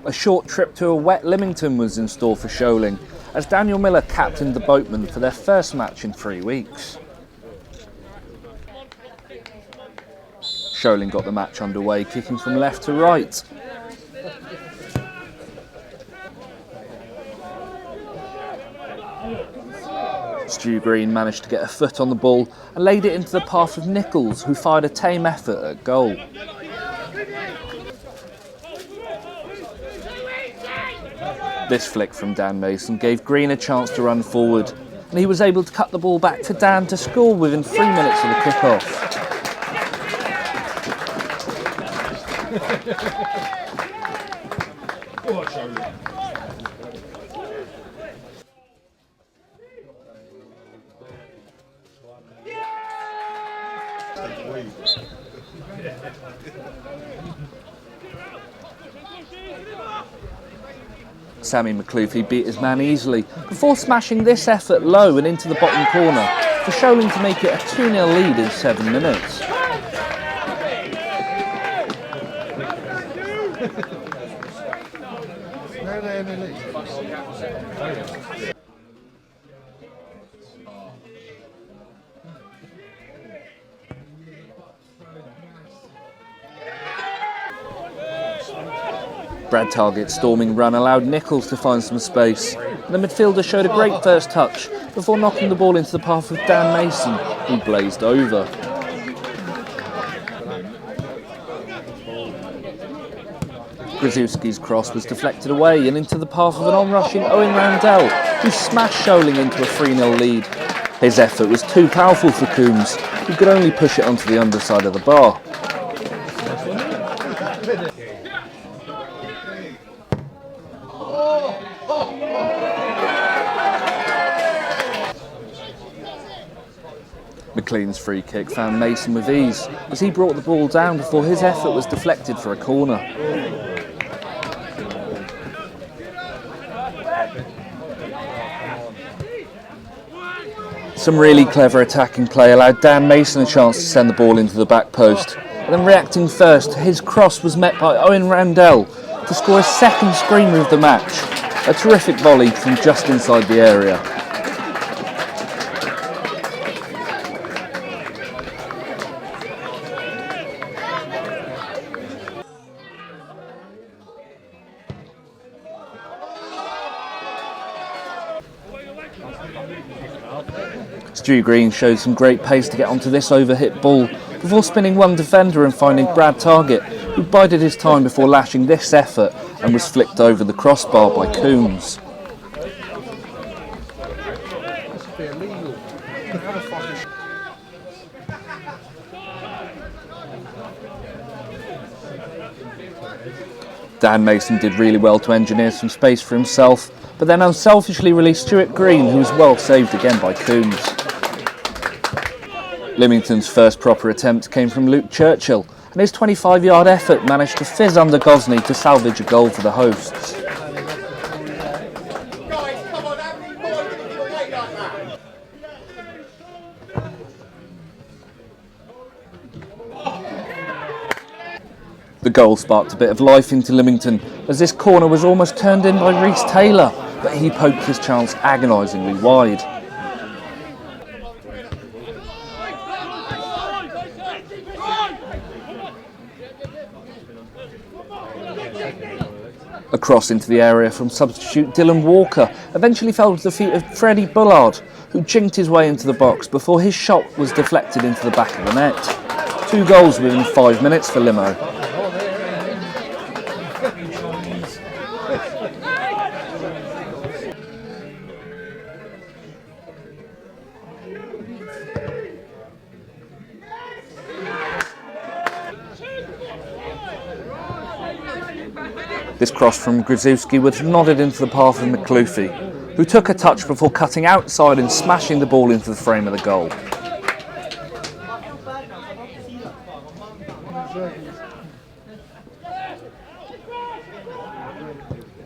A short trip to a wet Lymington was in store for Sholing, as Daniel Miller captained the Boatmen for their first match in 3 weeks. Sholing got the match underway, kicking from left to right. Stu Green managed to get a foot on the ball and laid it into the path of Nichols, who fired a tame effort at goal. This flick from Dan Mason gave Green a chance to run forward, and he was able to cut the ball back to Dan to score within 3 minutes of the kick-off. Sami Makhloufi beat his man easily before smashing this effort low and into the bottom corner for Sholing to make it a 2-0 lead in 7 minutes. Brad Target's storming run allowed Nichols to find some space, and the midfielder showed a great first touch before knocking the ball into the path of Dan Mason, who blazed over. Grzycki's cross was deflected away and into the path of an on-rushing Owen Roundell, who smashed Sholing into a 3-0 lead. His effort was too powerful for Coombs, who could only push it onto the underside of the bar. McLean's free kick found Mason with ease, as he brought the ball down before his effort was deflected for a corner. Some really clever attacking play allowed Dan Mason a chance to send the ball into the back post, and then reacting first, his cross was met by Owen Roundell to score his second screamer of the match, a terrific volley from just inside the area. Stu Green showed some great pace to get onto this overhit ball before spinning one defender and finding Brad Target, who bided his time before lashing this effort and was flicked over the crossbar by Coombs. Dan Mason did really well to engineer some space for himself, but then unselfishly released Stu Green, who was well saved again by Coombs. Lymington's first proper attempt came from Luke Churchill, and his 25-yard effort managed to fizz under Gosney to salvage a goal for the hosts. The goal sparked a bit of life into Lymington, as this corner was almost turned in by Reece Taylor, but he poked his chance agonisingly wide. A cross into the area from substitute Dylan Walker eventually fell to the feet of Freddie Bullard, who jinked his way into the box before his shot was deflected into the back of the net. 2 goals within 5 minutes for Limo. This cross from Grzycki was nodded into the path of Makhloufi, who took a touch before cutting outside and smashing the ball into the frame of the goal.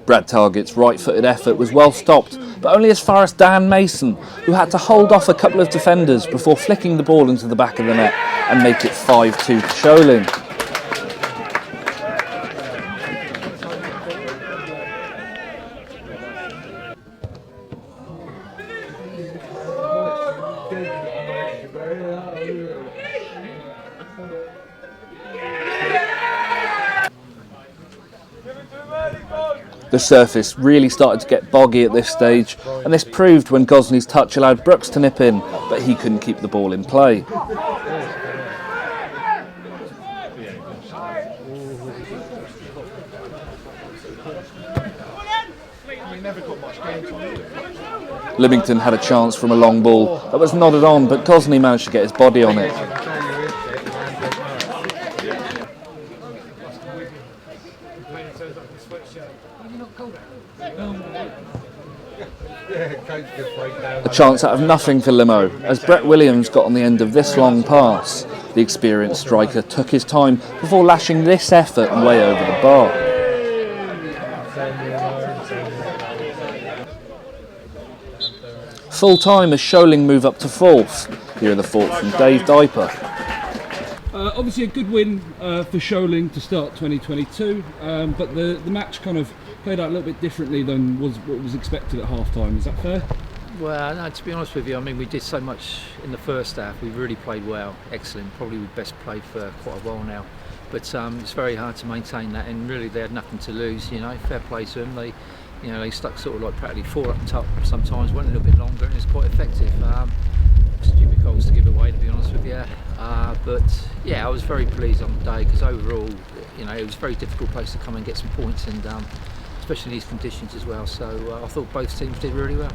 Brad Target's right-footed effort was well stopped, but only as far as Dan Mason, who had to hold off a couple of defenders before flicking the ball into the back of the net and make it 5-2 to Sholing. The surface really started to get boggy at this stage, and this proved when Gosney's touch allowed Brooks to nip in, but he couldn't keep the ball in play. Lymington had a chance from a long ball that was nodded on, but Gosney managed to get his body on it. A chance out of nothing for Limo, as Brett Williams got on the end of this long pass. The experienced striker took his time before lashing this effort way over the bar. Full time as Sholing move up to fourth. Here are the thoughts from Dave Diper. Obviously a good win for Sholing to start 2022, but the match kind of played out a little bit differently than what was expected at half time. Is that fair? Well, no, to be honest with you, I mean, we did so much in the first half. We really played well, excellent. Probably we best played for quite a while now. But it's very hard to maintain that, and really they had nothing to lose. You know, fair play to them. They stuck sort of like practically 4 up top. Sometimes went a little bit longer, and it was quite effective. Stupid goals to give away, to be honest with you. But yeah, I was very pleased on the day because overall, you know, it was a very difficult place to come and get some points, and especially in these conditions as well. So I thought both teams did really well.